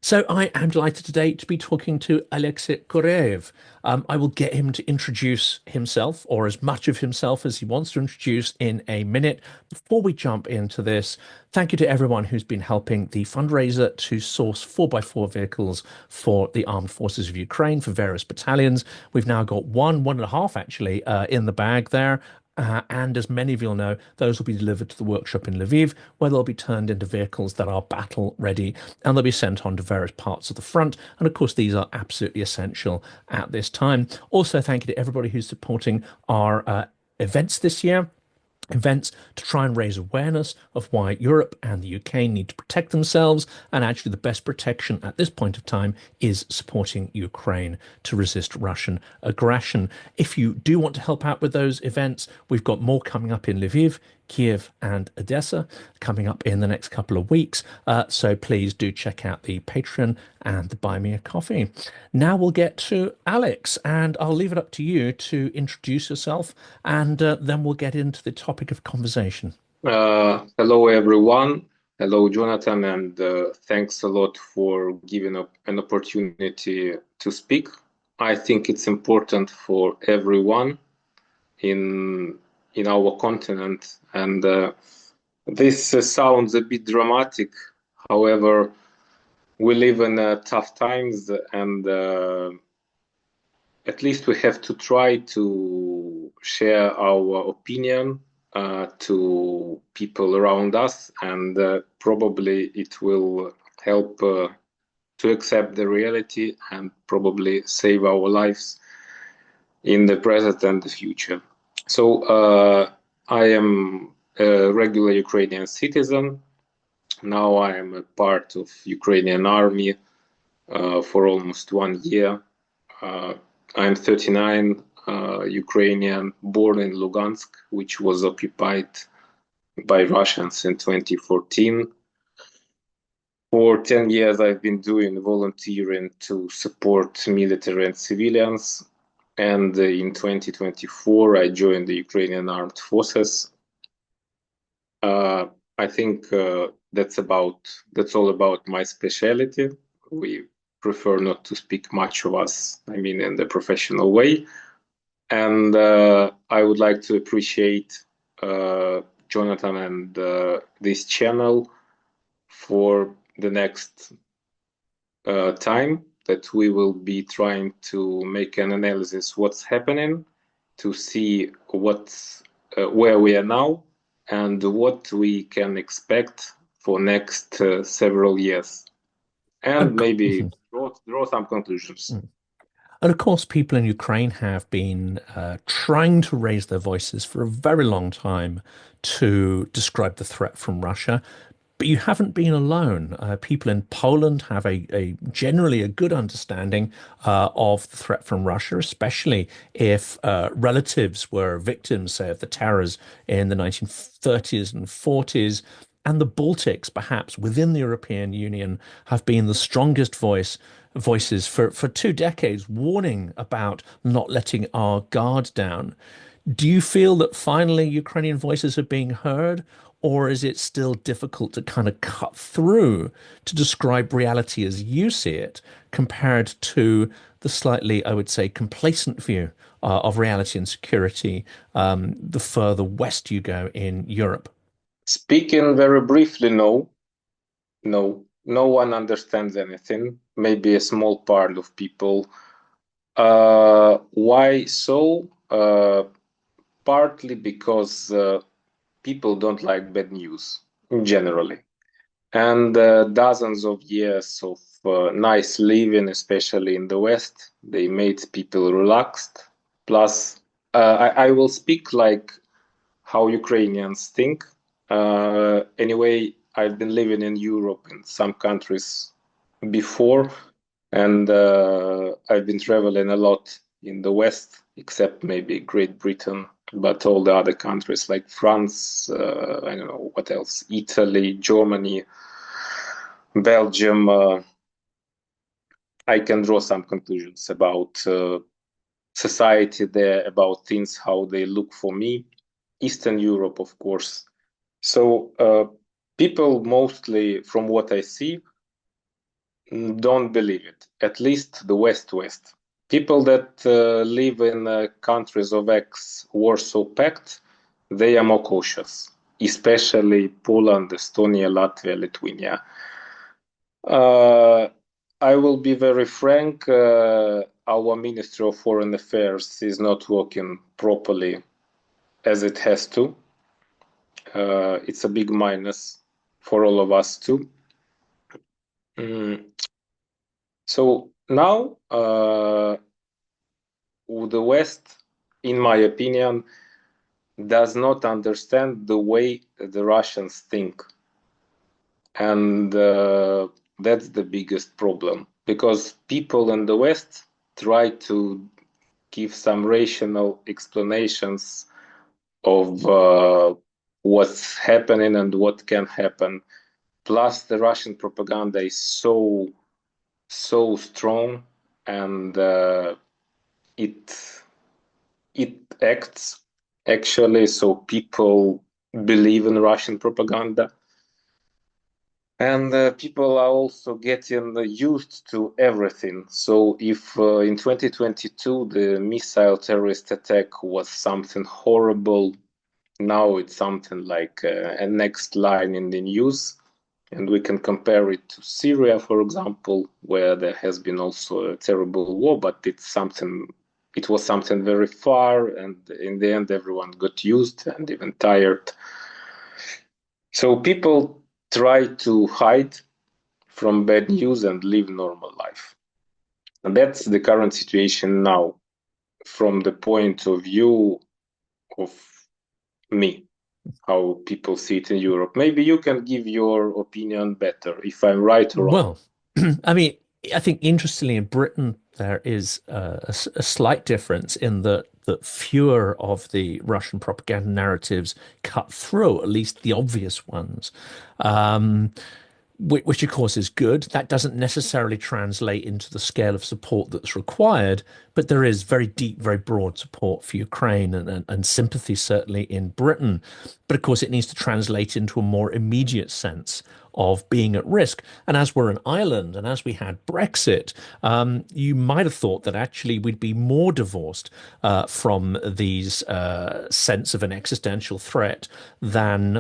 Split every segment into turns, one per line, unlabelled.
So I am delighted today to be talking to Alexey Kurayev. I will get him to introduce himself, or as much of himself as he wants to introduce, in a minute. Before we jump into this, thank you to everyone who's been helping the fundraiser to source 4x4 vehicles for the armed forces of Ukraine for various battalions. We've now got one and a half actually in the bag there. And as many of you'll know, those will be delivered to the workshop in Lviv, where they'll be turned into vehicles that are battle ready, and they'll be sent on to various parts of the front. And of course, these are absolutely essential at this time. Also, thank you to everybody who's supporting our events this year. Events to try and raise awareness of why Europe and the UK need to protect themselves. And actually, the best protection at this point of time is supporting Ukraine to resist Russian aggression. If you do want to help out with those events, we've got more coming up in Lviv, Kyiv, and Odessa coming up in the next couple of weeks. So please do check out the Patreon and the Buy Me a Coffee. Now we'll get to Alex, and I'll leave it up to you to introduce yourself, and then we'll get into the topic of conversation.
Hello, everyone. Hello, Jonathan, and thanks a lot for giving up an opportunity to speak. I think it's important for everyone in our continent, and this sounds a bit dramatic. However, we live in tough times, and at least we have to try to share our opinion to people around us, and probably it will help to accept the reality and probably save our lives in the present and the future. So I am a regular Ukrainian citizen. Now I am a part of Ukrainian army for almost 1 year. I'm 39, Ukrainian, born in Lugansk, which was occupied by Russians in 2014. For 10 years, I've been doing volunteering to support military and civilians. And in 2024, I joined the Ukrainian Armed Forces. I think that's all about my specialty. We prefer not to speak much of us, I mean, in the professional way. And I would like to appreciate Jonathan and this channel for the next time that we will be trying to make an analysis what's happening, to see where we are now and what we can expect for next several years, and maybe draw some conclusions.
And of course, people in Ukraine have been trying to raise their voices for a very long time to describe the threat from Russia. But you haven't been alone. People in Poland have a generally a good understanding of the threat from Russia, especially if relatives were victims, say, of the terrors in the 1930s and 40s. And the Baltics, perhaps within the European Union, have been the strongest voices for 2 decades, warning about not letting our guard down. Do you feel that finally Ukrainian voices are being heard, or is it still difficult to kind of cut through to describe reality as you see it compared to the slightly, I would say, complacent view of reality and security the further west you go in Europe?
Speaking very briefly, no, no one understands anything. Maybe a small part of people. Why so? Partly because people don't like bad news generally, and dozens of years of nice living, especially in the West, they made people relaxed. Plus, I will speak like how Ukrainians think. Anyway, I've been living in Europe in some countries before, and I've been traveling a lot in the West, except maybe Great Britain, but all the other countries like France, I don't know what else, Italy, Germany, Belgium. I can draw some conclusions about society there, about things, how they look for me. Eastern Europe, of course. So people mostly, from what I see, don't believe it. At least the West. People that live in countries of ex-Warsaw Pact, they are more cautious, especially Poland, Estonia, Latvia, Lithuania. Uh, I will be very frank. Our Ministry of Foreign Affairs is not working properly as it has to. It's a big minus for all of us too. Mm. So now, the West, in my opinion, does not understand the way the Russians think. And that's the biggest problem, because people in the West try to give some rational explanations of what's happening and what can happen. Plus, the Russian propaganda is so strong, and it it acts actually so people believe in Russian propaganda. And people are also getting used to everything. So if in 2022 the missile terrorist attack was something horrible, now it's something like a next line in the news. And we can compare it to Syria, for example, where there has been also a terrible war, but it was something very far, and in the end everyone got used and even tired. So people try to hide from bad news and live normal life. And that's the current situation now, from the point of view of me, how people see it in Europe. Maybe you can give your opinion better, if I'm right or wrong.
Well, I mean, I think interestingly in Britain there is a slight difference in that fewer of the Russian propaganda narratives cut through, at least the obvious ones. Um, which of course is good. That doesn't necessarily translate into the scale of support that's required, but there is very deep, very broad support for Ukraine and sympathy certainly in Britain. But of course, it needs to translate into a more immediate sense of being at risk. And as we're an island, and as we had Brexit, you might have thought that actually we'd be more divorced from these sense of an existential threat than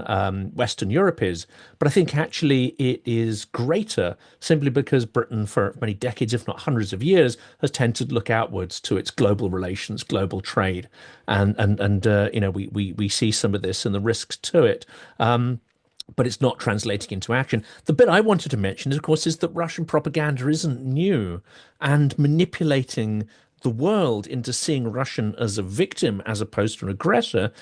Western Europe is. But I think actually it is greater simply because Britain, for many decades, if not hundreds of years, has tended to look outwards to its global relations, global trade, and we see some of this and the risks to it. But it's not translating into action. The bit I wanted to mention, of course, is that Russian propaganda isn't new, and manipulating the world into seeing Russian as a victim as opposed to an aggressor,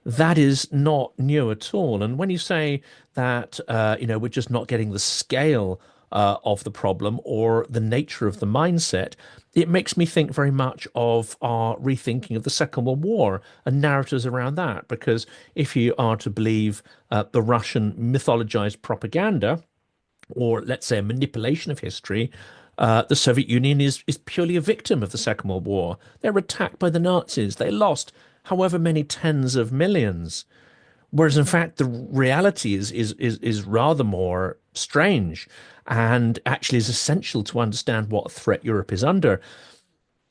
that is not new at all. And when you say that, we're just not getting the scale of the problem or the nature of the mindset, it makes me think very much of our rethinking of the Second World War and narratives around that. Because if you are to believe the Russian mythologized propaganda, or let's say a manipulation of history, the Soviet Union is purely a victim of the Second World War. They were attacked by the Nazis. They lost however many tens of millions. Whereas in fact the reality is rather more strange and actually is essential to understand what threat Europe is under.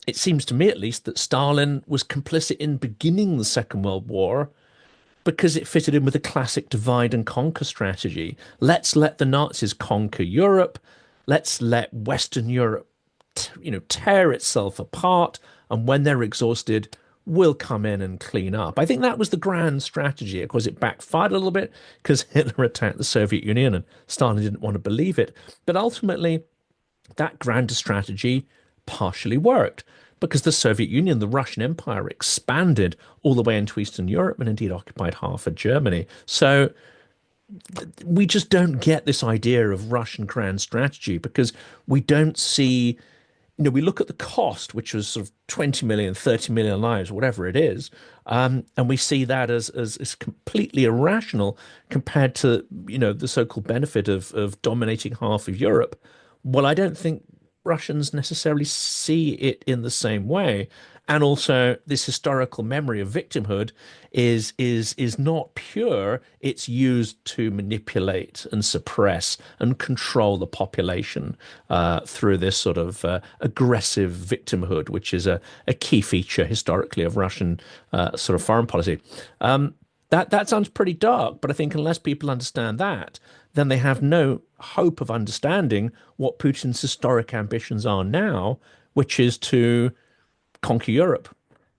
It seems to me at least that Stalin was complicit in beginning the Second World War because it fitted in with the classic divide and conquer strategy. Let's let the Nazis conquer Europe. Let's let Western Europe, tear itself apart. And when they're exhausted, we'll come in and clean up. I think that was the grand strategy. Of course, it backfired a little bit because Hitler attacked the Soviet Union and Stalin didn't want to believe it. But ultimately, that grand strategy partially worked because the Soviet Union, the Russian Empire, expanded all the way into Eastern Europe and indeed occupied half of Germany. So we just don't get this idea of Russian grand strategy because we don't see, we look at the cost, which was sort of 20 million, 30 million lives, whatever it is, and we see that as completely irrational compared to, the so-called benefit of dominating half of Europe. Well, I don't think Russians necessarily see it in the same way. And also, this historical memory of victimhood is not pure. It's used to manipulate and suppress and control the population through this sort of aggressive victimhood, which is a key feature historically of Russian sort of foreign policy. That sounds pretty dark, but I think unless people understand that, then they have no hope of understanding what Putin's historic ambitions are now, which is to conquer Europe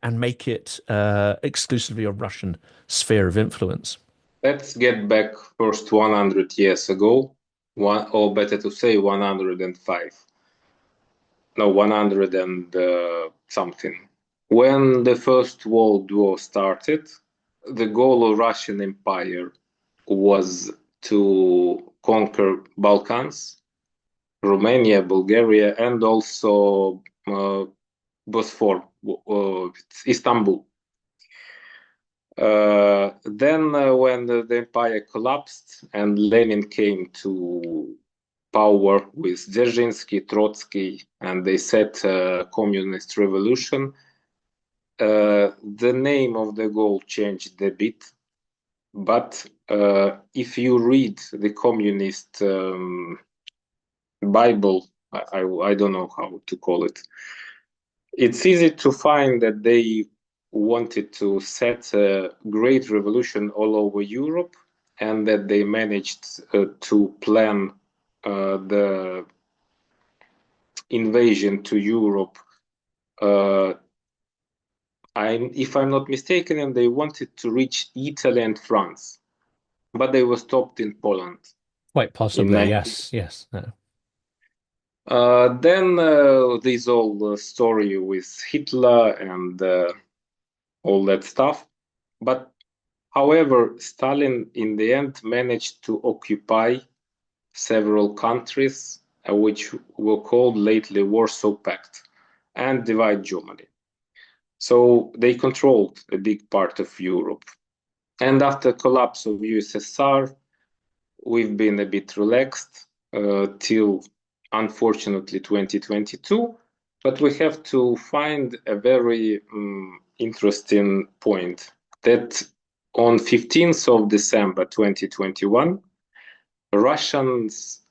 and make it exclusively a Russian sphere of influence.
Let's get back first 100 years ago, or better to say 105. No, 100 and something. When the First World War started, the goal of Russian Empire was to conquer Balkans, Romania, Bulgaria, and also Bosphor, Istanbul. Then when the empire collapsed and Lenin came to power with Dzerzhinsky, Trotsky, and they set a communist revolution, the name of the goal changed a bit. But if you read the communist Bible, I don't know how to call it, it's easy to find that they wanted to set a great revolution all over Europe, and that they managed to plan the invasion to Europe. If I'm not mistaken, and they wanted to reach Italy and France, but they were stopped in Poland.
Quite possibly, yes, yes. No.
Then this whole story with Hitler and all that stuff. But however, Stalin in the end managed to occupy several countries, which were called lately Warsaw Pact, and divide Germany. So they controlled a big part of Europe. And after collapse of USSR, we've been a bit relaxed till unfortunately 2022, but we have to find a very interesting point that on 15th of December 2021, Russians,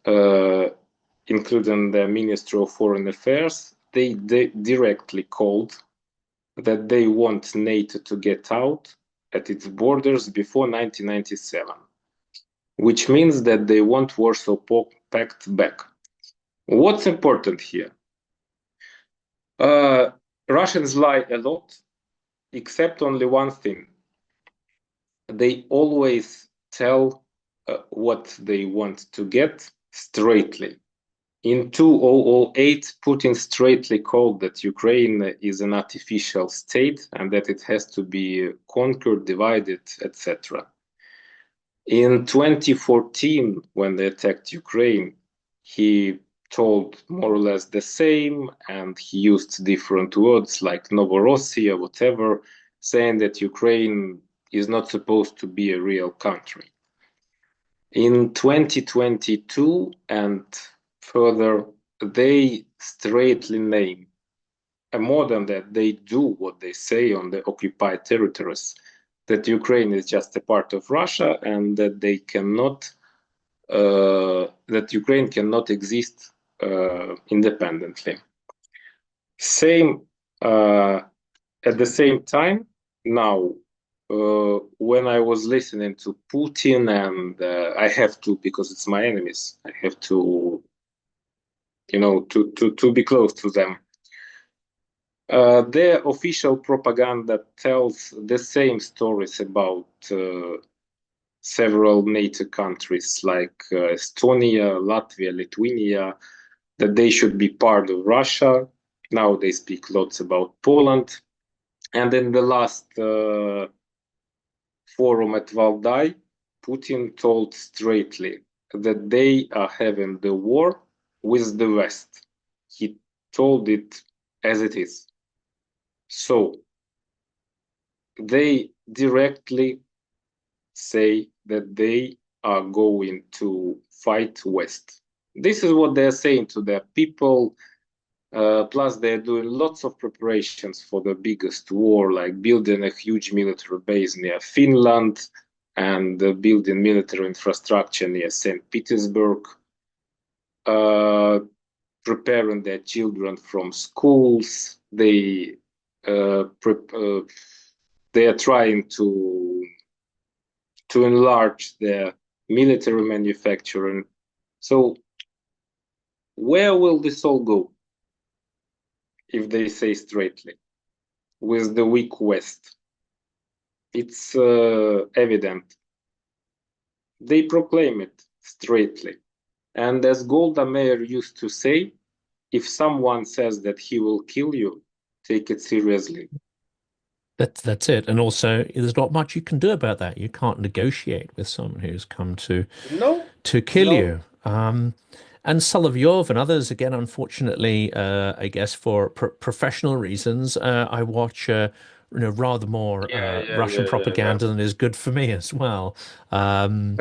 including the Ministry of Foreign Affairs, they directly called that they want NATO to get out at its borders before 1997, which means that they want Warsaw Pact back. What's important here? Russians lie a lot, except only one thing. They always tell what they want to get straightly. In 2008, Putin straightly called that Ukraine is an artificial state and that it has to be conquered, divided, etc. In 2014, when they attacked Ukraine, he told more or less the same, and he used different words like Novorossiya, whatever, saying that Ukraine is not supposed to be a real country. In 2022 and further, they straightly name, and more than that, they do what they say on the occupied territories, that Ukraine is just a part of Russia and that they cannot, that Ukraine cannot exist independently. Same at the same time, now when I was listening to Putin, and I have to, because it's my enemies, I have to, to be close to them. Their official propaganda tells the same stories about several NATO countries like Estonia, Latvia, Lithuania, that they should be part of Russia. Now they speak lots about Poland. And in the last forum at Valdai, Putin told straightly that they are having the war with the West. He told it as it is. So they directly say that they are going to fight West. This is what they're saying to their people. Plus, they're doing lots of preparations for the biggest war, like building a huge military base near Finland and building military infrastructure near St. Petersburg, uh, preparing their children from schools. They are trying to enlarge their military manufacturing. So, where will this all go if they say straightly with the weak West? It's evident. They proclaim it straightly. And as Golda Meir used to say, if someone says that he will kill you, take it seriously.
That's it. And also, there's not much you can do about that. You can't negotiate with someone who's come
No,
to kill
no.
you. And Solovyov and others, again, unfortunately, I guess for professional reasons, I watch rather more Russian
Yeah.
propaganda than is good for me as well. And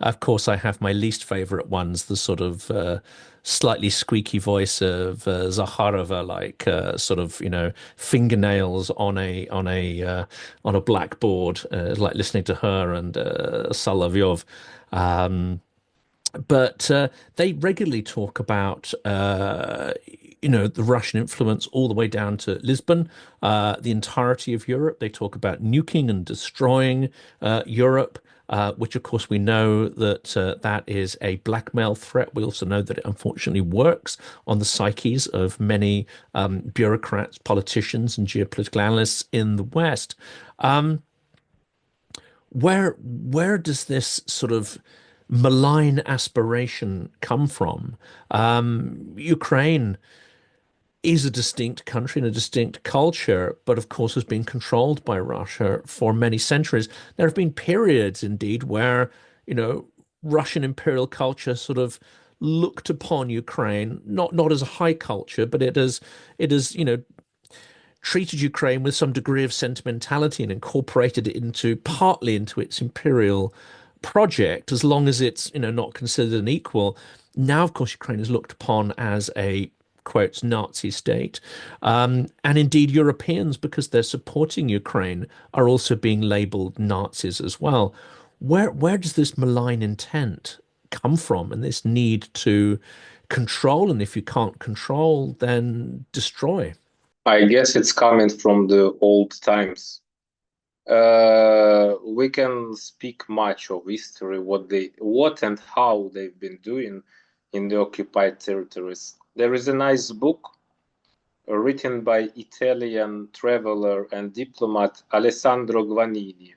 of course, I have my least favorite ones, the sort of slightly squeaky voice of Zakharova, like sort of fingernails on a blackboard, like listening to her and Solovyov. Um, but they regularly talk about the Russian influence all the way down to Lisbon, the entirety of Europe. They talk about nuking and destroying Europe, which of course we know that that is a blackmail threat. We also know that it unfortunately works on the psyches of many bureaucrats, politicians, and geopolitical analysts in the West. Um, where does this sort of malign aspiration come from? Ukraine is a distinct country and a distinct culture, but of course has been controlled by Russia for many centuries. There have been periods, indeed, where, you know, Russian imperial culture sort of looked upon Ukraine not as a high culture, but it is treated Ukraine with some degree of sentimentality and incorporated it into partly into its imperial project, as long as it's not considered an equal. Now, of course, Ukraine is looked upon as a quote Nazi state, and indeed Europeans, because they're supporting Ukraine, are also being labelled Nazis as well. Where does this malign intent come from, and this need to control? And if you can't control, then destroy.
I guess it's coming from the old times. We can speak much of history, what and how they've been doing in the occupied territories. There is a nice book written by Italian traveler and diplomat Alessandro Guanini.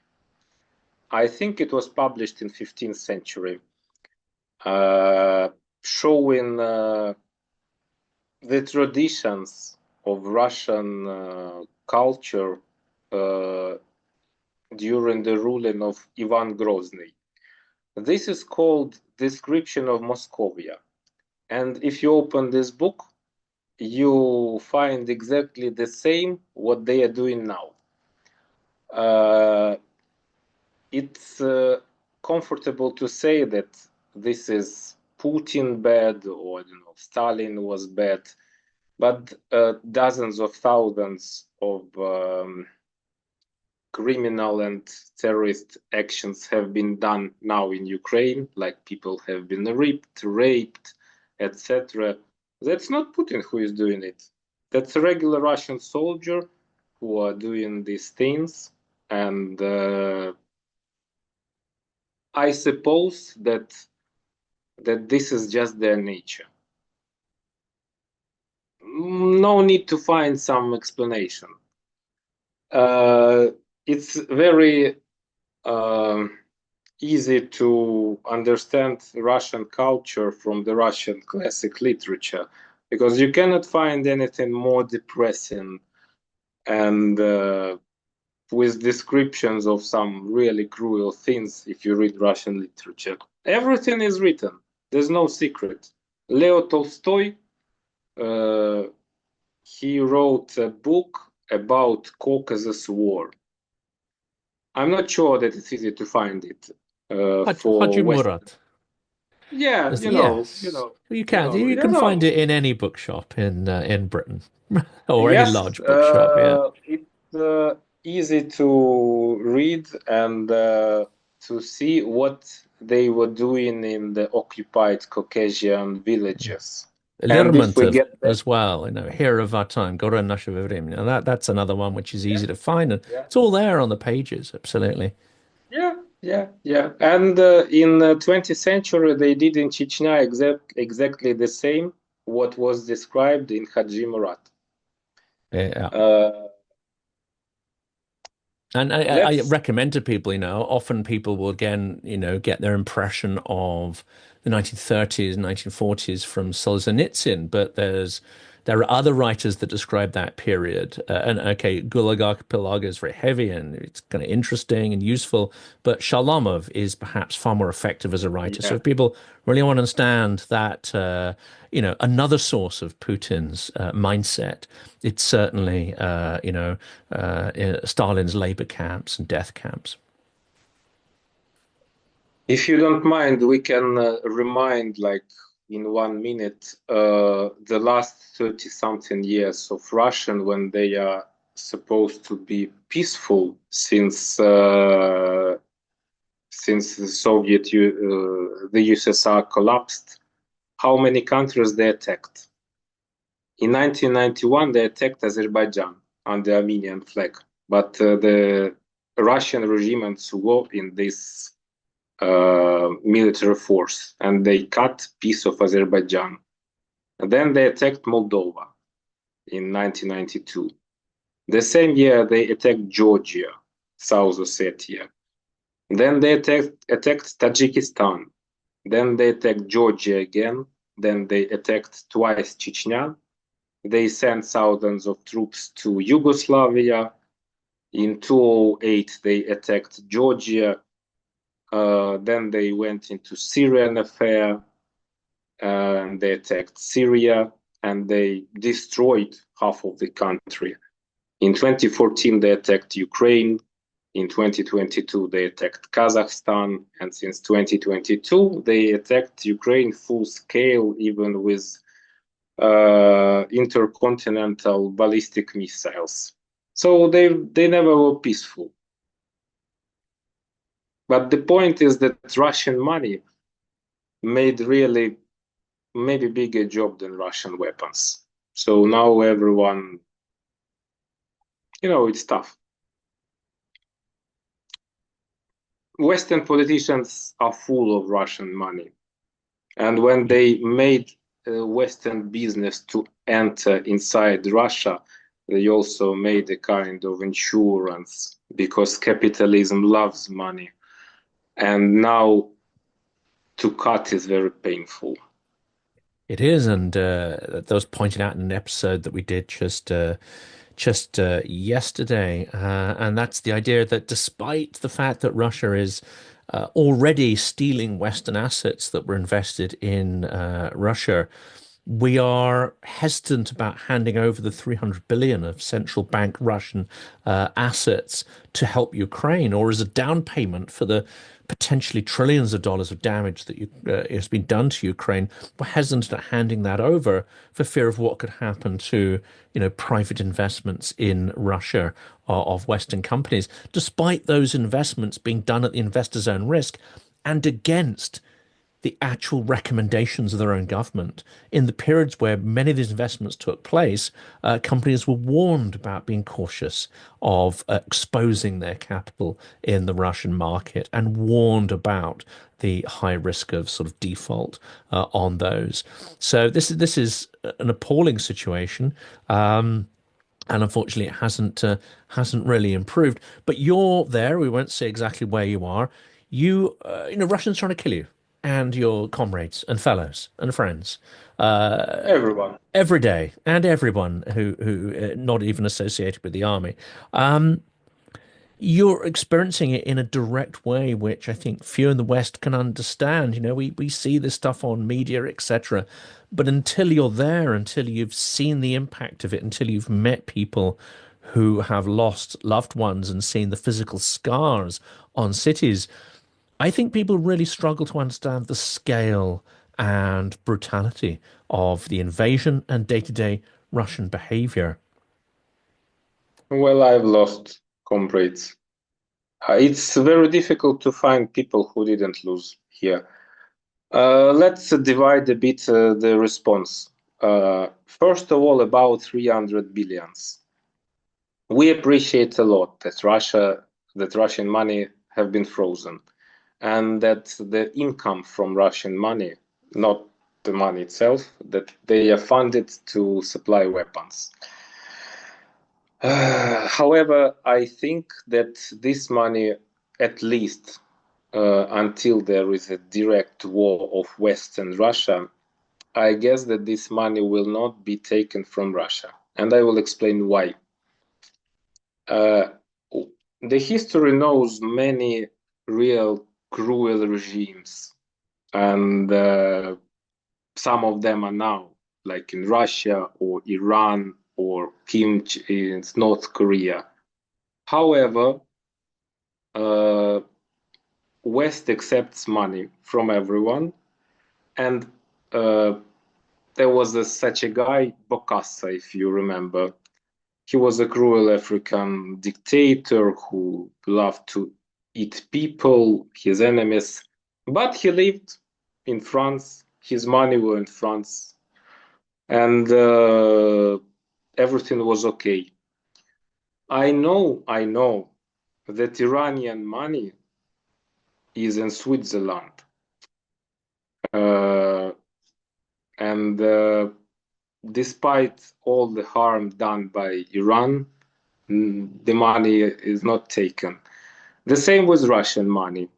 I think it was published in 15th century, uh, showing the traditions of Russian culture uh, during the ruling of Ivan Grozny. This is called Description of Moscovia. And if you open this book, you find exactly the same what they are doing now. Uh, it's comfortable to say that this is Putin bad, or I don't know, Stalin was bad, but dozens of thousands of criminal and terrorist actions have been done now in Ukraine, like people have been raped, etc. That's not Putin who is doing it. That's a regular Russian soldier who are doing these things, and I suppose that this is just their nature. No need to find some explanation. It's very easy to understand Russian culture from the Russian classic literature, because you cannot find anything more depressing and with descriptions of some really cruel things if you read Russian literature. Everything is written. There's no secret. Leo Tolstoy, uh, he wrote a book about Caucasus War. I'm not sure that it's easy to find it for
Haji
West.
Murat.
Yeah,
Yes, you can find it in any bookshop in Britain or any
yes,
large bookshop. Yeah.
it's easy to read and to see what they were doing in the occupied Caucasian villages. And if we
Lermontov
get back,
as well, hero of our time, Gora Nasheva Время. Now that's another one which is
yeah,
easy to find, and
yeah,
it's all there on the pages. Absolutely.
yeah, yeah, yeah. And in 20th century, they did in Chechnya exactly the same what was described in Haji Murat.
Yeah.
Uh,
And I
let's
recommend to people, often people will again, get their impression of the 1930s, 1940s from Solzhenitsyn, but there are other writers that describe that period. And okay, Gulag Archipelago is very heavy and it's kind of interesting and useful, but Shalamov is perhaps far more effective as a writer. So
Yeah.
if people really want to understand that, another source of Putin's mindset, it's certainly, Stalin's labor camps and death camps.
If you don't mind, we can remind, like, in 1 minute, the last 30 something years of Russian when they are supposed to be peaceful since the USSR collapsed. How many countries they attacked? In 1991, they attacked Azerbaijan under Armenian flag, but the Russian regime swore in this military force, and they cut piece of Azerbaijan. And then they attacked Moldova in 1992. The same year, they attacked Georgia, South Ossetia. Then they attacked Tajikistan. Then they attacked Georgia again. Then they attacked twice Chechnya. They sent thousands of troops to Yugoslavia. In 2008, they attacked Georgia. Then they went into Syrian affair, and they attacked Syria, and they destroyed half of the country. In 2014, they attacked Ukraine. In 2022, they attacked Kazakhstan, and since 2022, they attacked Ukraine full scale, even with intercontinental ballistic missiles. So they never were peaceful. But the point is that Russian money made really maybe bigger job than Russian weapons. So now everyone, it's tough. Western politicians are full of Russian money. And when they made Western business to enter inside Russia, they also made a kind of insurance because capitalism loves money. And now to cut is very painful.
It is, and that was pointed out in an episode that we did just yesterday, and that's the idea that despite the fact that Russia is already stealing Western assets that were invested in Russia, we are hesitant about handing over the 300 billion of central bank Russian assets to help Ukraine or as a down payment for the potentially trillions of dollars of damage that has been done to Ukraine. We're hesitant at handing that over for fear of what could happen to, private investments in Russia of Western companies, despite those investments being done at the investor's own risk and against the actual recommendations of their own government. In the periods where many of these investments took place, companies were warned about being cautious of exposing their capital in the Russian market and warned about the high risk of sort of default on those. So this is an appalling situation. And unfortunately, it hasn't really improved. But you're there. We won't say exactly where you are. Russians trying to kill you and your comrades and fellows and friends
Everyone.
every day, and everyone who not even associated with the army. You're experiencing it in a direct way, which I think few in the West can understand. We see this stuff on media, etc. But until you're there, until you've seen the impact of it, until you've met people who have lost loved ones and seen the physical scars on cities, I think people really struggle to understand the scale and brutality of the invasion and day-to-day Russian behavior.
Well, I've lost comrades. It's very difficult to find people who didn't lose here. Let's divide a bit the response. First of all, about 300 billions. We appreciate a lot that Russian money have been frozen, and that the income from Russian money, not the money itself, that they are funded to supply weapons. However, I think that this money, at least until there is a direct war of West and Russia, I guess that this money will not be taken from Russia. And I will explain why. Uh, the history knows many real cruel regimes, and some of them are now, like in Russia or Iran or Kim in North Korea. However, uh, West accepts money from everyone, and uh, there was such a guy, Bokassa, if you remember. He was a cruel African dictator who loved to eat people, his enemies, but he lived in France. His money were in France, and everything was okay. I know that Iranian money is in Switzerland, uh, and despite all the harm done by Iran, the money is not taken. The same with Russian money.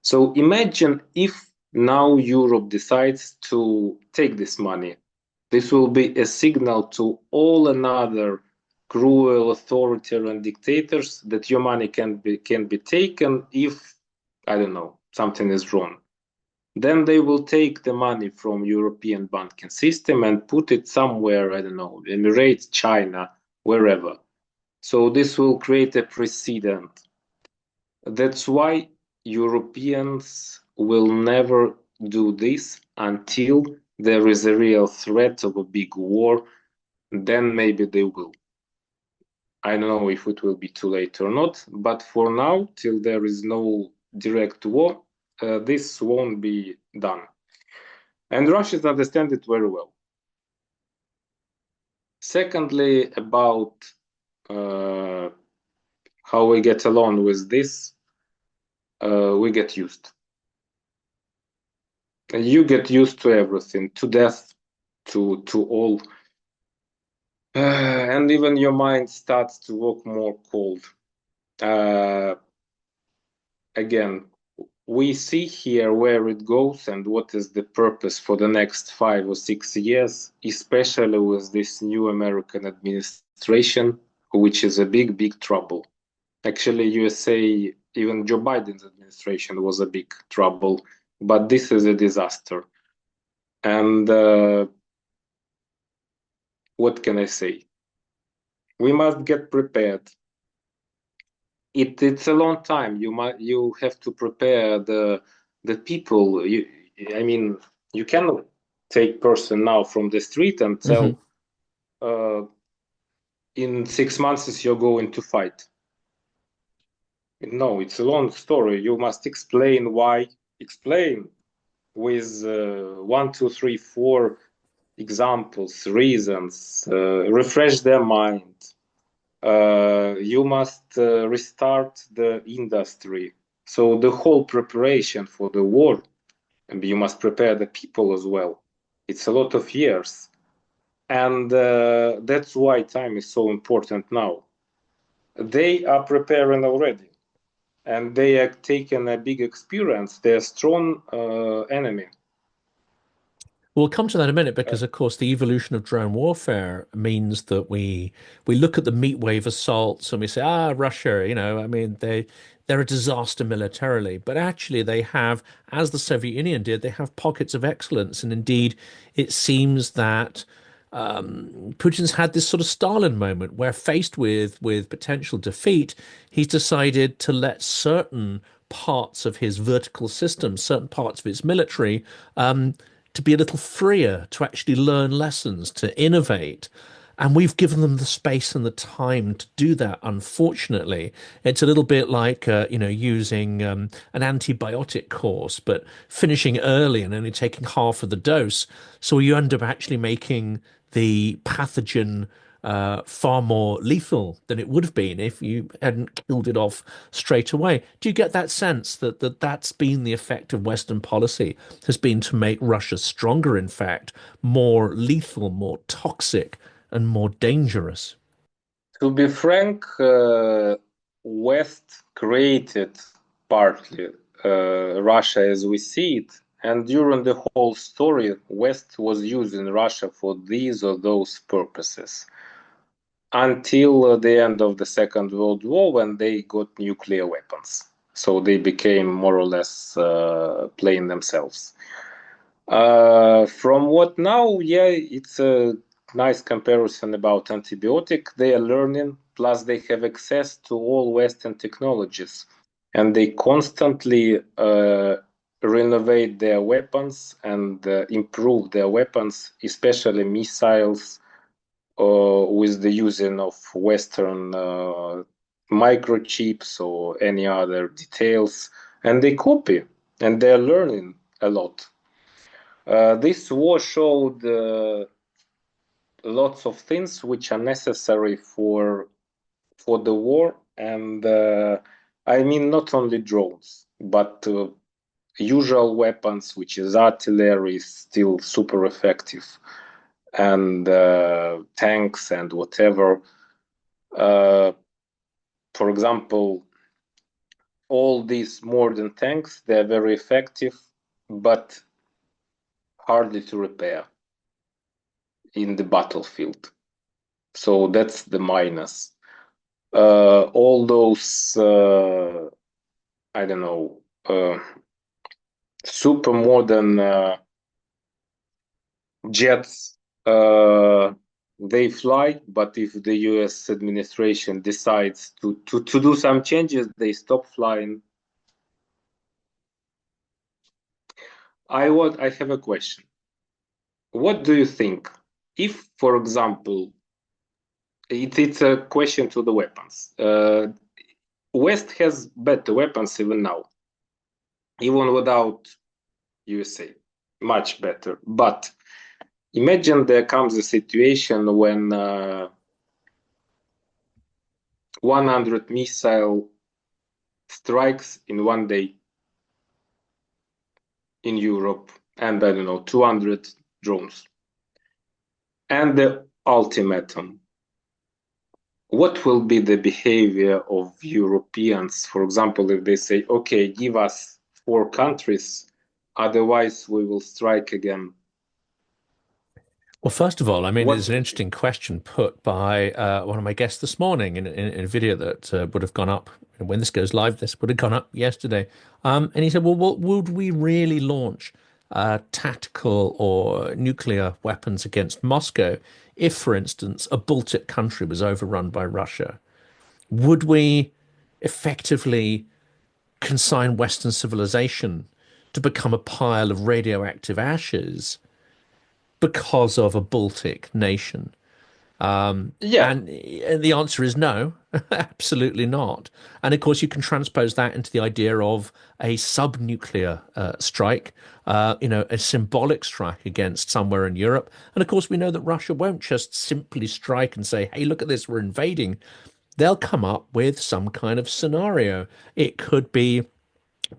So imagine if now Europe decides to take this money. This will be a signal to all another cruel authoritarian dictators that your money can be taken if, I don't know, something is wrong. Then they will take the money from European banking system and put it somewhere, I don't know, Emirates, China, wherever. So this will create a precedent. That's why Europeans will never do this until there is a real threat of a big war. Then maybe they will. I don't know if it will be too late or not, but for now, till there is no direct war, this won't be done. And Russians understand it very well. Secondly, about uh, how we get along with this, we get used. And you get used to everything, to death, to all, and even your mind starts to work more cold. Uh, Again, we see here where it goes and what is the purpose for the next 5 or 6 years, especially with this new American administration, which is a big, big trouble. Actually, USA, even Joe Biden's administration was a big trouble, but this is a disaster. And what can I say? We must get prepared. It's a long time. You have to prepare the people. I mean, you cannot take person now from the street and
Hmm.
tell in 6 months you're going to fight. No, it's a long story. You must explain why. Explain with one, two, three, four examples, reasons. Refresh their mind. You must restart the industry. So the whole preparation for the war, and you must prepare the people as well. It's a lot of years. And that's why time is so important now. They are preparing already, and they have taken a big experience. They're a strong enemy.
We'll come to that in a minute
Uh,
because, of course, the evolution of drone warfare means that we look at the meat wave assaults and we say, ah, Russia, I mean, they're a disaster militarily, but actually they have, as the Soviet Union did, they have pockets of excellence, and indeed, it seems that Putin's had this sort of Stalin moment where, faced with potential defeat, he's decided to let certain parts of his vertical system, certain parts of its military, to be a little freer, to actually learn lessons, to innovate. And we've given them the space and the time to do that. Unfortunately, it's a little bit like using an antibiotic course, but finishing early and only taking half of the dose. So you end up actually making the pathogen far more lethal than it would have been if you hadn't killed it off straight away. Do you get that sense that that's been the effect of Western policy, has been to make Russia stronger, in fact, more lethal, more toxic, and more dangerous?
To be frank, West created partly Russia as we see it, and during the whole story, West was using Russia for these or those purposes until the end of the Second World War when they got nuclear weapons. So they became more or less playing themselves. From what now, yeah, it's a nice comparison about antibiotic. They are learning, plus they have access to all Western technologies, and they constantly renovate their weapons and improve their weapons, especially missiles, with the using of Western microchips or any other details, and they copy and they're learning a lot. This war showed lots of things which are necessary for the war, and I mean not only drones, but usual weapons, which is artillery, is still super effective, and tanks and whatever. For example, all these modern tanks, they're very effective, but hardly to repair in the battlefield. So that's the minus. All those, I don't know, super modern jets, they fly, but if the US administration decides to do some changes, they stop flying. I have a question. What do you think if, for example, it's a question to the weapons. West has better weapons even now, even without USA, much better. But imagine there comes a situation when 100 missile strikes in one day in Europe, and I don't know, 200 drones. And the ultimatum. What will be the behavior of Europeans, for example, if they say, okay, give us 4 countries, otherwise we will strike again?
Well, first of all, I mean, it's
What?
an interesting question put by one of my guests this morning in a video that would have gone up when this goes live. This would have gone up yesterday. And he said, well, what, would we really launch tactical or nuclear weapons against Moscow if, for instance, a Baltic country was overrun by Russia? Would we effectively consign Western civilization to become a pile of radioactive ashes because of a Baltic nation?
Yeah,
And the answer is no, absolutely not. And of course, you can transpose that into the idea of a sub-nuclear strike, a symbolic strike against somewhere in Europe. And of course, we know that Russia won't just simply strike and say, hey, look at this, we're invading. They'll come up with some kind of scenario. It could be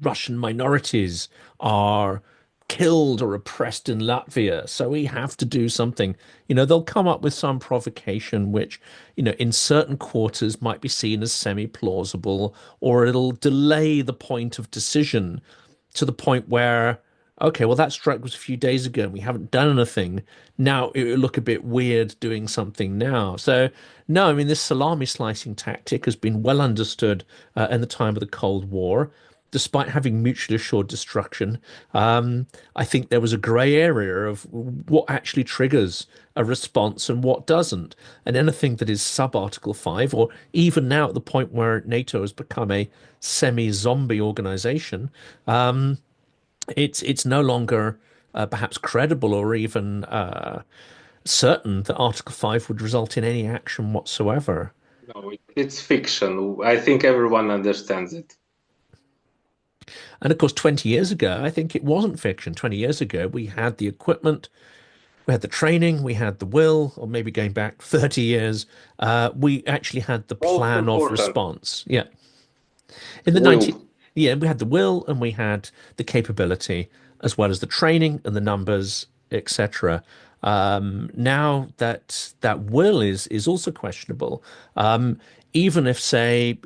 Russian minorities are killed or oppressed in Latvia, so we have to do something. They'll come up with some provocation which, in certain quarters might be seen as semi-plausible, or it'll delay the point of decision to the point where, okay, well, that strike was a few days ago and we haven't done anything. Now it would look a bit weird doing something now. So, no, I mean, this salami slicing tactic has been well understood in the time of the Cold War. despite having mutually assured destruction, I think there was a grey area of what actually triggers a response and what doesn't. And anything that is sub-Article 5, or even now at the point where NATO has become a semi-zombie organization, it's no longer perhaps credible or even certain that Article 5 would result in any action whatsoever.
No, it's fiction. I think everyone understands it.
And of course, 20 years ago, I think it wasn't fiction. 20 years ago, we had the equipment, we had the training, we had the will, or maybe going back 30 years, we actually had the
Most
plan of
important,
response. Yeah. In the 90,
will.
yeah, we had the will and we had the capability, as well as the training and the numbers, etc. Now that will is also questionable. Even if, say,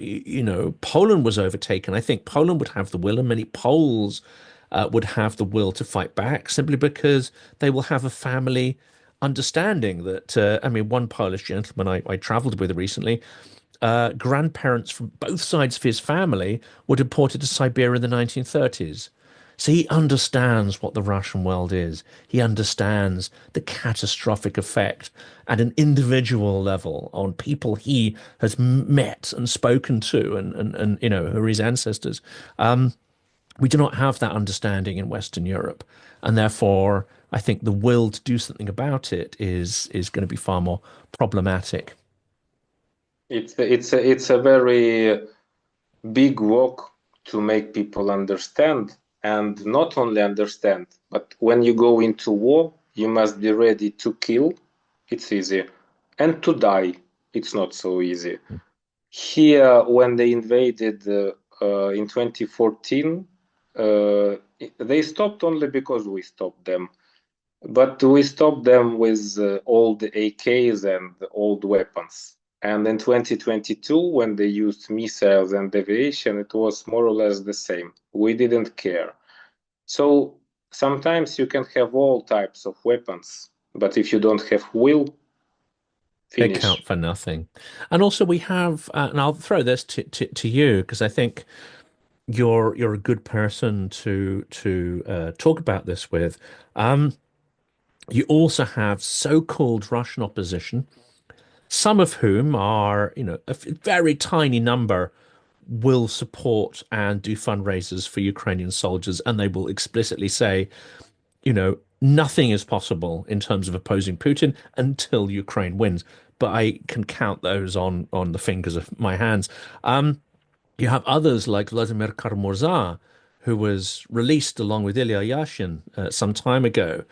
Poland was overtaken, I think Poland would have the will, and many Poles would have the will to fight back, simply because they will have a family understanding that. I mean, one Polish gentleman I traveled with recently, grandparents from both sides of his family were deported to Siberia in the 1930s. So he understands what the Russian world is. He understands the catastrophic effect at an individual level on people he has met and spoken to, and who are his ancestors. We do not have that understanding in Western Europe, and therefore I think the will to do something about it is going to be far more problematic.
It's a very big work to make people understand, and not only understand, but when you go into war, you must be ready to kill. It's easy, and to die. It's not so easy. Here, when they invaded in 2014, uh, they stopped only because we stopped them. But we stopped them with old AKs and old weapons. And in 2022, when they used missiles and aviation, it was more or less the same. We didn't care. So sometimes you can have all types of weapons, but if you don't have will,
They count
finish.
for nothing. And also we have, and I'll throw this to you because I think you're a good person to talk about this with. Um, you also have so-called Russian opposition, some of whom are, a very tiny number will support and do fundraisers for Ukrainian soldiers, and they will explicitly say, nothing is possible in terms of opposing Putin until Ukraine wins. But I can count those on the fingers of my hands. You have others like Vladimir Karamurza, who was released along with Ilya Yashin some time ago.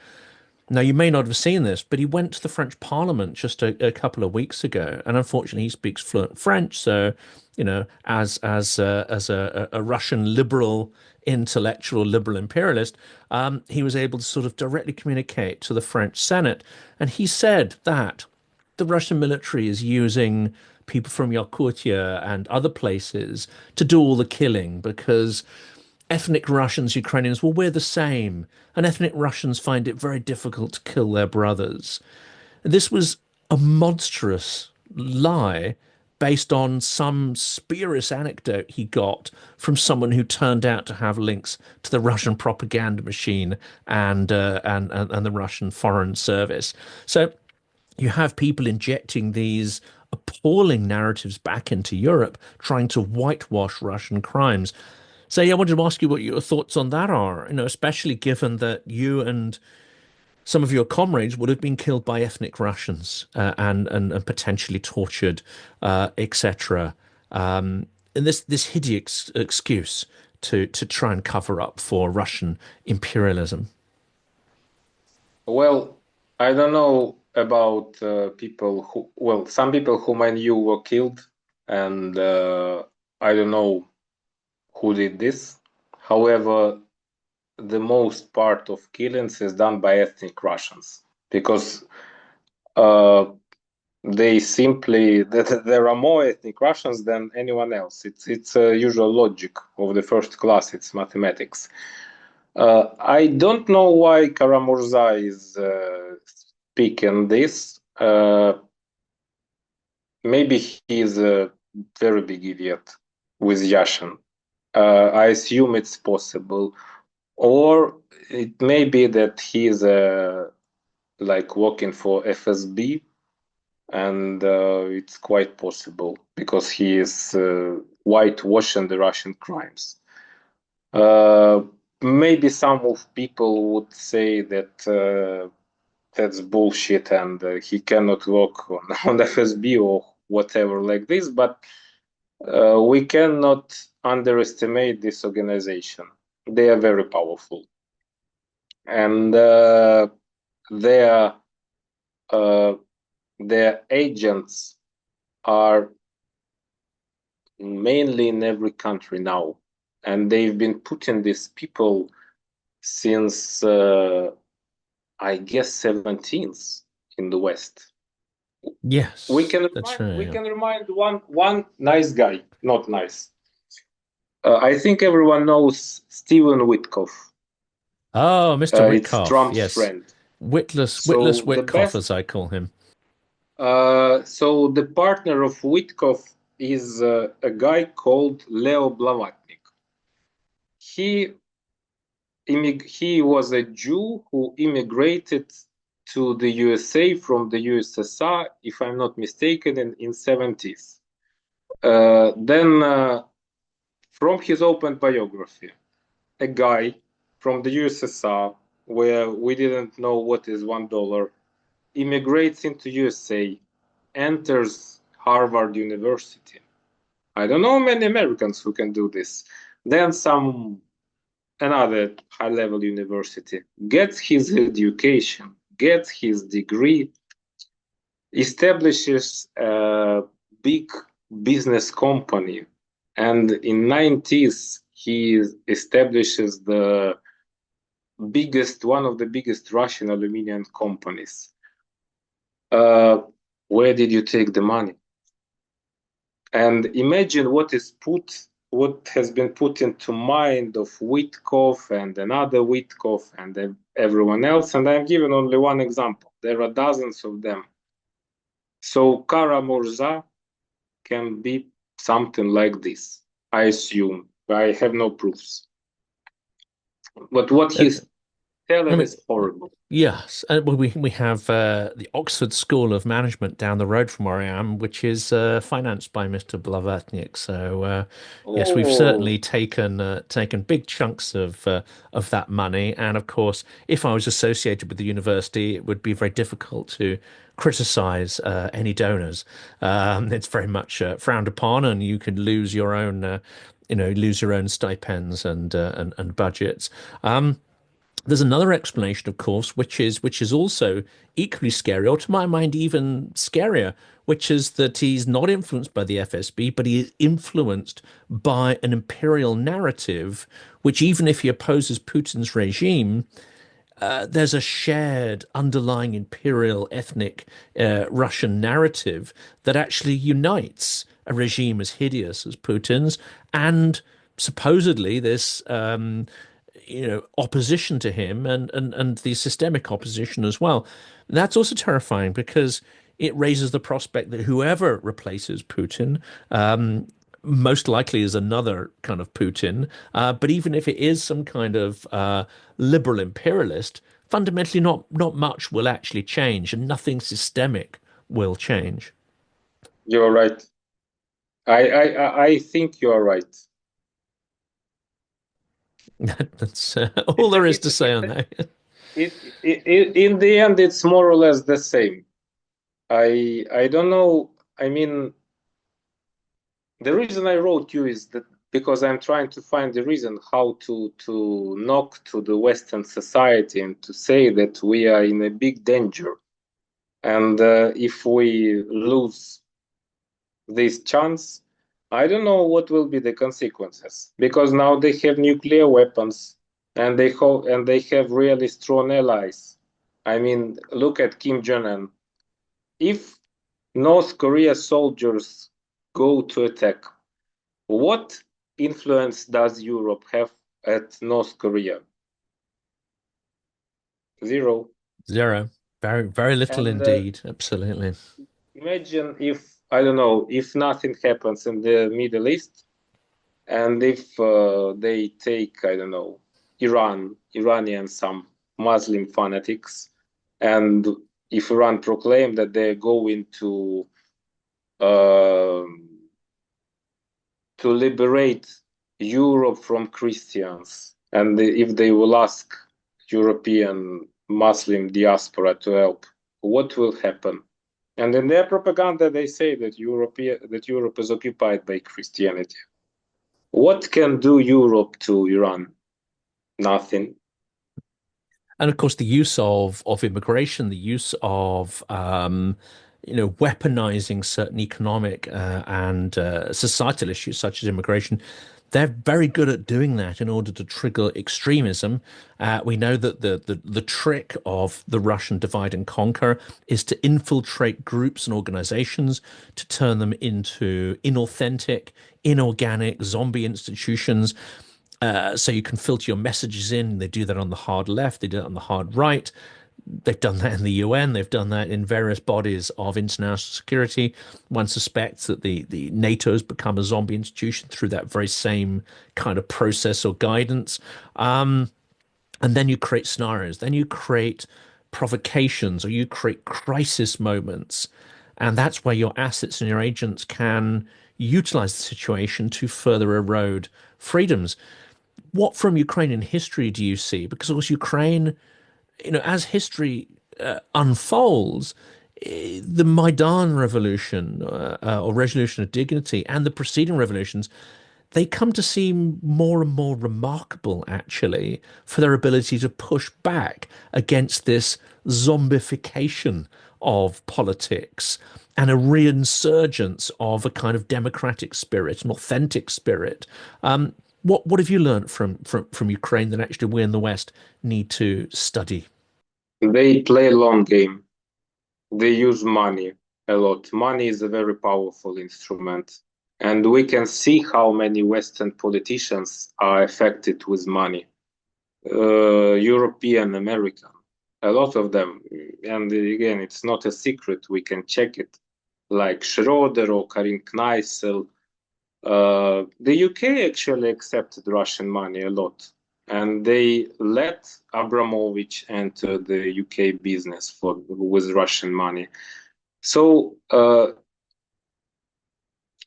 Now, you may not have seen this, but he went to the French Parliament just a couple of weeks ago, and unfortunately, he speaks fluent French. So, as a Russian liberal intellectual, liberal imperialist, he was able to sort of directly communicate to the French Senate, and he said that the Russian military is using people from Yakutia and other places to do all the killing because ethnic Russians, Ukrainians, well, we're the same. And ethnic Russians find it very difficult to kill their brothers. This was a monstrous lie based on some spurious anecdote he got from someone who turned out to have links to the Russian propaganda machine and the Russian Foreign Service. So you have people injecting these appalling narratives back into Europe, trying to whitewash Russian crimes. So yeah, I wanted to ask you what your thoughts on that are, especially given that you and some of your comrades would have been killed by ethnic Russians and potentially tortured, etc. And this hideous excuse to try and cover up for Russian imperialism.
Well, I don't know about people who, well, some people whom I knew were killed, and I don't know who did this. However, the most part of killings is done by ethnic Russians because uh, they simply there are more ethnic Russians than anyone else. It's a usual logic of the first class. It's mathematics. I don't know why Karamurza is speaking this. Maybe he is a very big idiot with Yashin. I assume it's possible. Or it may be that he's like working for FSB, and it's quite possible because he is whitewashing the Russian crimes. Uh, Maybe some of people would say that that's bullshit and he cannot work on FSB or whatever like this, but we cannot underestimate this organization. They are very powerful, and their uh, their agents are mainly in every country now, and they've been putting these people since I guess 17th in the West. We
Yes,
can
that's
remind
true.
we
Yeah.
can remind one nice guy, not nice. I think everyone knows Steven Witkoff.
Oh, Mr.
It's
Witkoff.
Trump's
Yes.
friend.
Witless
So the
Witkoff,
best,
as I call him.
so the partner of Witkoff is a guy called Leo Blavatnik. He he was a Jew who immigrated to the USA from the USSR, if I'm not mistaken, in 70s. Then, from his open biography, a guy from the USSR, where we didn't know what is $1, immigrates into USA, enters Harvard University. I don't know many Americans who can do this. Then some another high level university, gets his education, gets his degree, establishes a big business company, and in 90s he establishes the biggest one of the biggest Russian aluminum companies. Uh, where did you take the money? And imagine what has been put into mind of Witkoff and another Witkoff and everyone else. And I'm giving only one example. There are dozens of them. So Kara Murza can be something like this. I assume. I have no proofs. But what
Uh,
he's
I
telling
mean,
is horrible.
yes, well, we have the Oxford School of Management down the road from where I am, which is financed by Mr. Blavatnik. So yes, we've
Oh,
certainly taken big chunks of that money, and of course, if I was associated with the university, it would be very difficult to criticize any donors. It's very much frowned upon, and you can lose your own. Lose your own stipends and budgets. There's another explanation, of course, which is also equally scary, or to my mind, even scarier, which is that he's not influenced by the FSB, but he is influenced by an imperial narrative, which even if he opposes Putin's regime, there's a shared underlying imperial ethnic Russian narrative that actually unites a regime as hideous as Putin's and supposedly this opposition to him and the systemic opposition as well. That's also terrifying because it raises the prospect that whoever replaces Putin most likely is another kind of Putin. But even if it is some kind of liberal imperialist, fundamentally not much will actually change, and nothing systemic will change.
you're right. I think you're right.
That's all
It's
there is to
it's
say on that.
in the end it's more or less the same. I don't know. I mean, the reason I wrote you is that because I'm trying to find the reason how to knock to the Western society and to say that we are in a big danger, and if we lose this chance, I don't know what will be the consequences because now they have nuclear weapons and they have really strong allies. I mean, look at Kim Jong Un. If North Korea soldiers go to attack, what influence does Europe have at North Korea? Zero.
Zero. Very, very little
And
indeed. Absolutely.
imagine if, I don't know, if nothing happens in the Middle East, And if they take, I don't know, Iranian, some Muslim fanatics, and if Iran proclaim that they're going uh, to liberate Europe from Christians, and if they will ask European Muslim diaspora to help, what will happen? And in their propaganda, they say that Europe is occupied by Christianity. What can do Europe to Iran? Nothing.
And of course, the use of immigration, the use of weaponizing certain economic and societal issues such as immigration, they're very good at doing that in order to trigger extremism. We know that the trick of the Russian divide and conquer is to infiltrate groups and organizations to turn them into inauthentic, inorganic zombie institutions so you can filter your messages in. They do that on the hard left, they do that on the hard right. They've done that in the UN. They've done that in various bodies of international security. One suspects that the NATO has become a zombie institution through that very same kind of process or guidance. And then you create scenarios. Then you create provocations or you create crisis moments. And that's where your assets and your agents can utilize the situation to further erode freedoms. What from Ukrainian history do you see? Because of course, Ukraine, as history unfolds, the Maidan revolution or Revolution of Dignity and the preceding revolutions, they come to seem more and more remarkable, actually, for their ability to push back against this zombification of politics and a reinsurgence of a kind of democratic spirit, an authentic spirit. What have you learned from Ukraine that actually we in the West need to study?
They play a long game. They use money a lot. Money is a very powerful instrument. And we can see how many Western politicians are affected with money. European, American, a lot of them. And again, it's not a secret. We can check it. Like Schroeder or Karin Kneissel. The UK actually accepted Russian money a lot. And they let Abramovich enter the UK business with Russian money. So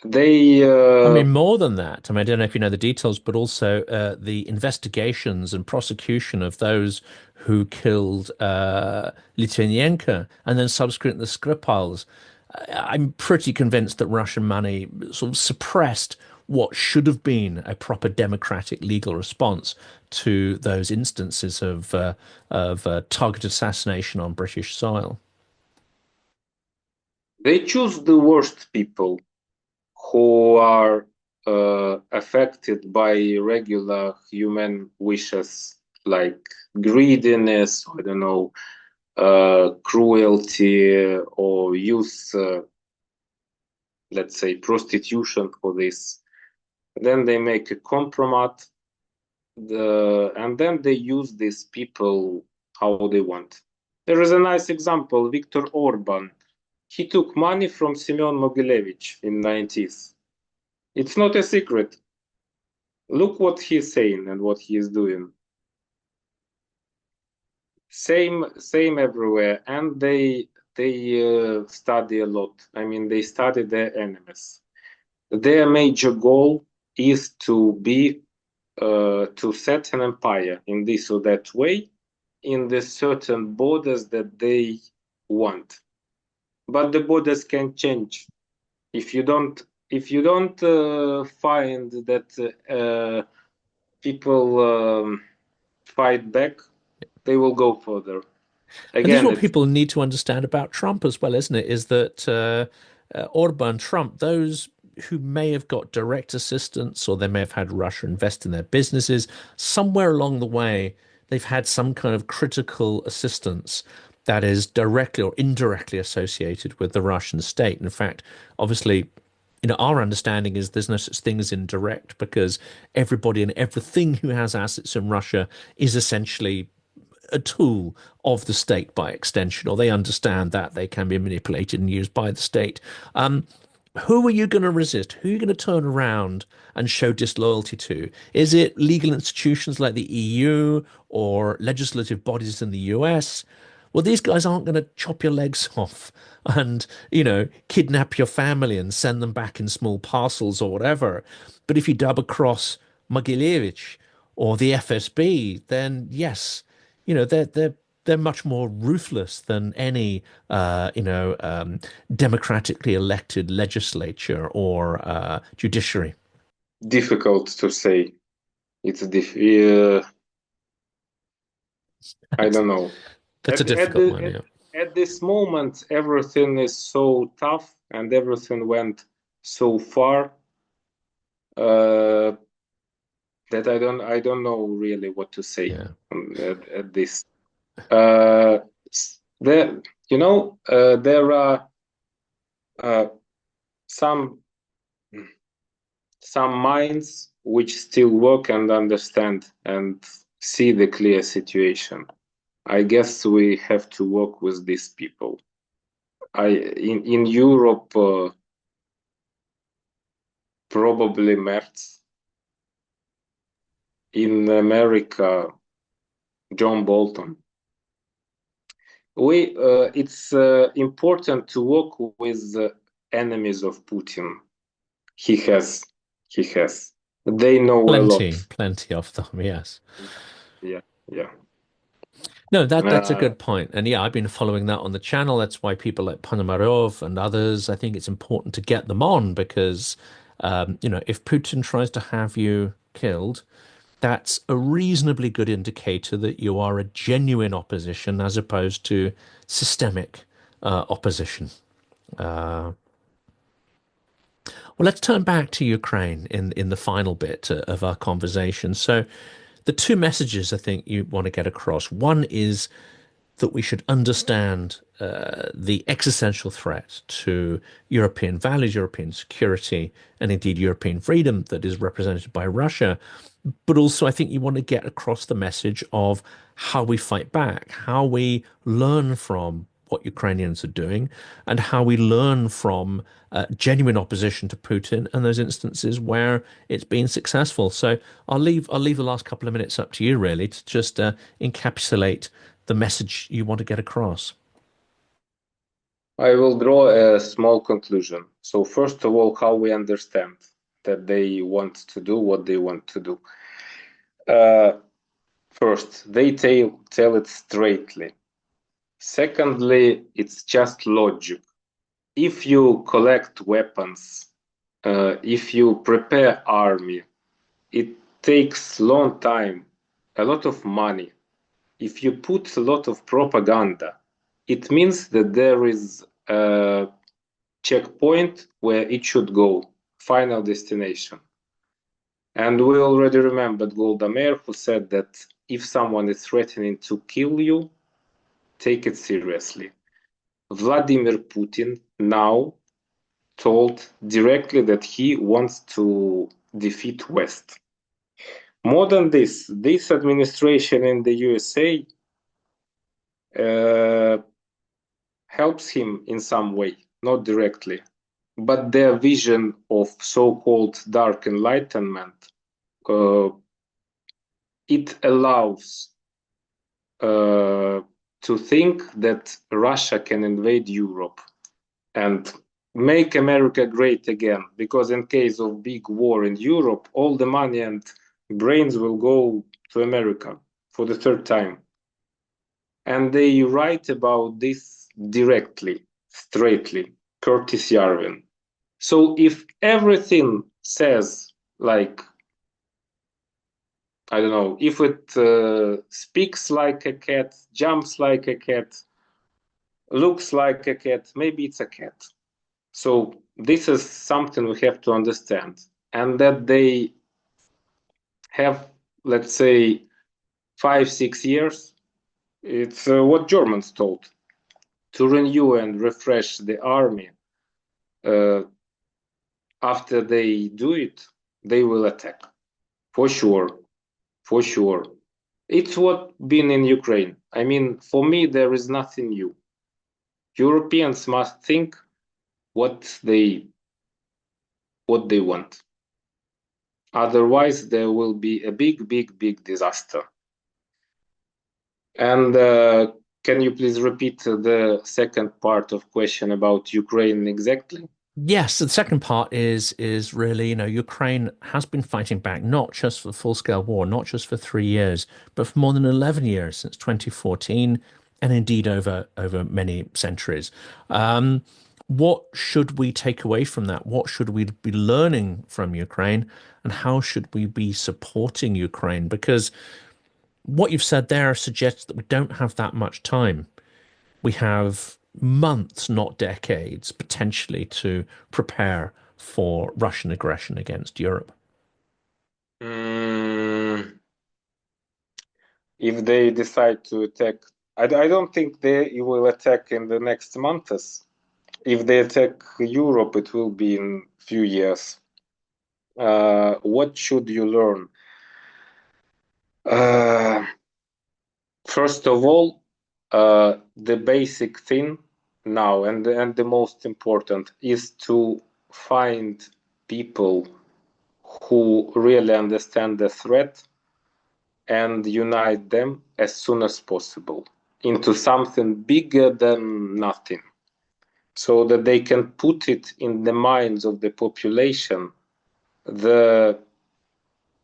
they
I mean, more than that. I mean, I don't know if you know the details, but also the investigations and prosecution of those who killed Litvinenko and then subsequently the Skripals. I'm pretty convinced that Russian money sort of suppressed what should have been a proper democratic legal response to those instances of targeted assassination on British soil.
they choose the worst people who are affected by regular human wishes like greediness, I don't know, cruelty, or use, let's say, prostitution for this. Then they make a compromise, and then they use these people how they want. There is a nice example, Viktor Orban. He took money from Semyon Mogilevich in 90s. It's not a secret. Look what he's saying and what he is doing. Same everywhere, and they study a lot. I mean, they study their enemies. Their major goal is to set an empire in this or that way, in the certain borders that they want. But the borders can change if you don't find that people fight back, they will go further.
And this is
Again,
what
it's
people need to understand about Trump as well, isn't it? Is that Orban, Trump, those who may have got direct assistance or they may have had Russia invest in their businesses, somewhere along the way, they've had some kind of critical assistance that is directly or indirectly associated with the Russian state. In fact, obviously, our understanding is there's no such thing as indirect because everybody and everything who has assets in Russia is essentially a tool of the state by extension, or they understand that they can be manipulated and used by the state. who are you going to resist? Who are you going to turn around and show disloyalty to? Is it legal institutions like the EU or legislative bodies in the US? Well, these guys aren't going to chop your legs off and, kidnap your family and send them back in small parcels or whatever. But if you double cross Mogilevich or the FSB, then yes, they're much more ruthless than any democratically elected legislature or judiciary.
Difficult to say. I
That's,
don't know.
that's a
At at
difficult
the
one,
at,
yeah.
at this moment, everything is so tough, and everything went so far uh, that I don't know really what to say
Yeah.
at this. Uh, there, there are uh, some some minds which still work and understand and see the clear situation. I guess we have to work with these people. In Europe, probably Merz. In America, John Bolton. It's important to work with the enemies of Putin. He has, he has. They know a lot.
Plenty of them, yes.
Yeah, yeah.
No, that's a
Uh,
good point. And yeah, I've been following that on the channel. That's why people like Ponomarov and others, I think it's important to get them on because, if Putin tries to have you killed, that's a reasonably good indicator that you are a genuine opposition as opposed to systemic opposition. Uh, well, let's turn back to Ukraine in the final bit of our conversation. So, the two messages I think you want to get across. One is that we should understand the existential threat to European values, European security, and indeed European freedom that is represented by Russia. But also, I think you want to get across the message of how we fight back, how we learn from what Ukrainians are doing, and how we learn from genuine opposition to Putin and those instances where it's been successful. So I'll leave the last couple of minutes up to you, really, to just encapsulate the message you want to get across.
I will draw a small conclusion. So first of all, how we understand that they want to do what they want to do. First, they tell it straightly. Secondly, it's just logic. If you collect weapons, if you prepare army, it takes long time, a lot of money. If you put a lot of propaganda, it means that there is a checkpoint where it should go, final destination. And we already remembered Golda Meir, who said that if someone is threatening to kill you, take it seriously. Vladimir Putin now told directly that he wants to defeat West. More than this administration in the USA uh, helps him in some way, not directly, but their vision of so-called dark enlightenment, uh, it allows to think that Russia can invade Europe and make America great again, because in case of big war in Europe, all the money and brains will go to America for the third time. And they write about this directly, straightly, Curtis Yarvin. So if everything says, like, I don't know, if it speaks like a cat, jumps like a cat, looks like a cat, maybe it's a cat. So this is something we have to understand. And that they have, let's say, 5, 6 years, it's what Germans told, to renew and refresh the army. Uh, After they do it, they will attack. For sure. For sure. It's what been in Ukraine. I mean, for me, there is nothing new. Europeans must think what they what they want. Otherwise, there will be a big, big, big disaster. And can you please repeat the second part of question about Ukraine exactly?
Yes, the second part is really, Ukraine has been fighting back not just for the full-scale war, not just for 3 years, but for more than 11 years since 2014, and indeed over many centuries. What should we take away from that? What should we be learning from Ukraine, and how should we be supporting Ukraine? Because what you've said there suggests that we don't have that much time. We have months, not decades, potentially to prepare for Russian aggression against Europe.
Mm, if they decide to attack, I don't think they will attack in the next months. If they attack Europe, it will be in few years. What should you learn? Uh, First of all, the basic thing now and the most important is to find people who really understand the threat and unite them as soon as possible into something bigger than nothing, so that they can put it in the minds of the population, the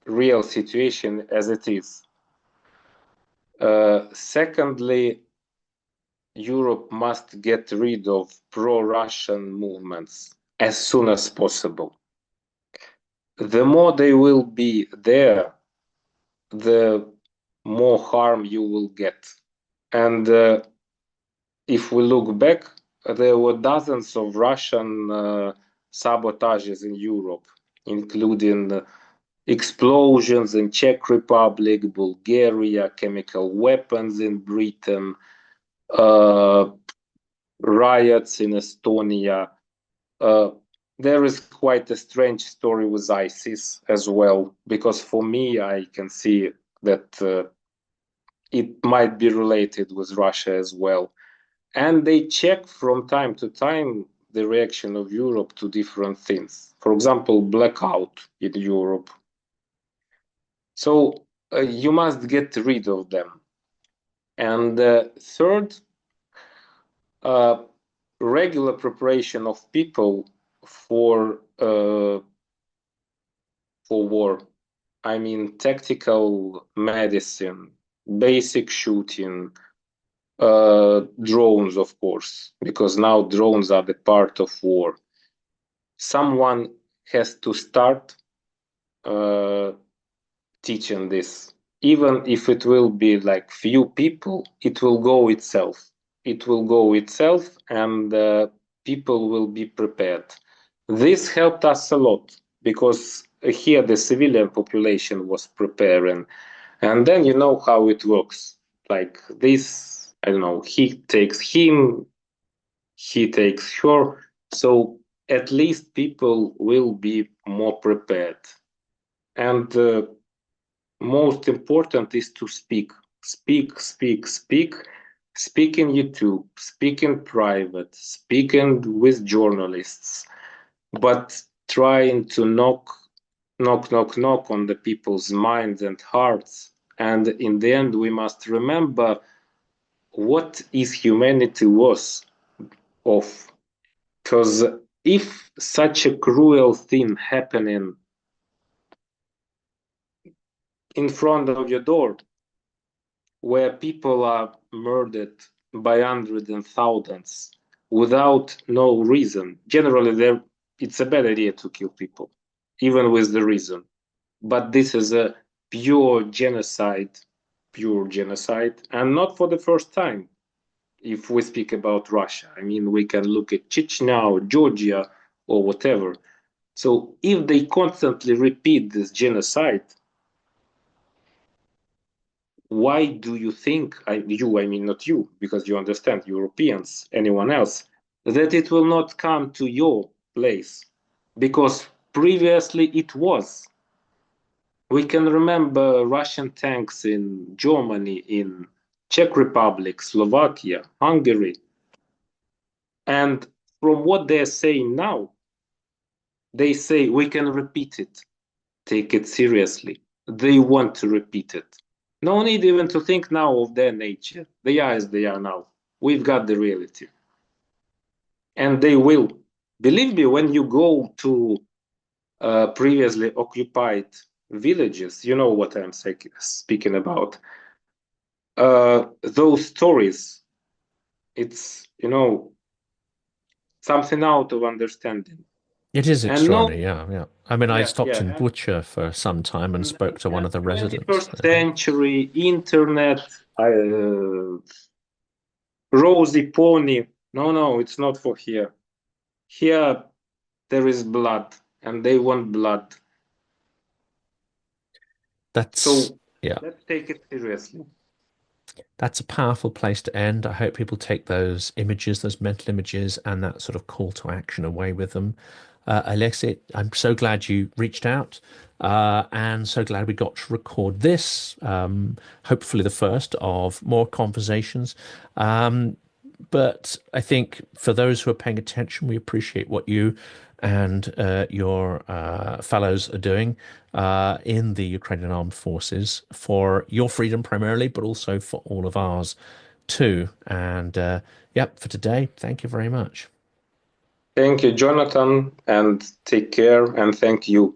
real situation as it is. Secondly, Europe must get rid of pro-Russian movements as soon as possible. The more they will be there, the more harm you will get. And if we look back, there were dozens of Russian sabotages in Europe, including explosions in Czech Republic, Bulgaria, chemical weapons in Britain, uh, riots in Estonia. Uh, there is quite a strange story with ISIS as well, because for me, I can see that it might be related with Russia as well. And they check from time to time the reaction of Europe to different things. For example, blackout in Europe. So you must get rid of them. And third, uh, regular preparation of people for uh, for war. I mean, tactical medicine, basic shooting, drones, of course, because now drones are the part of war. Someone has to start uh, teaching this. Even if it will be like few people, it will go itself. It will go itself, and people will be prepared. This helped us a lot because here the civilian population was preparing, and then you know how it works. Like this, I don't know. He takes him, he takes her. So at least people will be more prepared. And most important is to speak. Speak, speak, speak. Speak in YouTube, speak in private, speaking with journalists, but trying to knock on the people's minds and hearts. And in the end, we must remember what is humanity was of. Because if such a cruel thing happening in front of your door, where people are murdered by hundreds and thousands without no reason, generally it's a bad idea to kill people, even with the reason. But this is a pure genocide, and not for the first time. If we speak about Russia, I mean, we can look at Chechnya or Georgia or whatever. So if they constantly repeat this genocide, why do you think, I mean, not you, because you understand, Europeans, anyone else, that it will not come to your place? Because previously it was. We can remember Russian tanks in Germany, in Czech Republic, Slovakia, Hungary. And from what they're saying now, They say we can repeat it. Take it seriously. They want to repeat it. No need even to think now of their nature. They are as they are now. We've got the reality. And they will. Believe me, when you go to previously occupied villages, you know what I'm speaking about. Those stories, it's, something out of understanding.
It is
And no,
extraordinary, yeah, yeah. I mean, I
yeah,
stopped in
yeah.
Butcher for some time and spoke to one
Yeah,
of the residents.
21st century, internet, rosy pony. No, no, it's not for here. Here, there is blood, and they want blood.
That's,
So
yeah,
let's take it seriously.
that's a powerful place to end. I hope people take those images, those mental images, and that sort of call to action away with them. Alexey, I'm so glad you reached out, and so glad we got to record this. Hopefully, the first of more conversations. But I think for those who are paying attention, we appreciate what you and your fellows are doing in the Ukrainian armed forces for your freedom primarily, but also for all of ours too. And yep, for today, thank you very much.
Thank you, Jonathan, and take care, and thank you.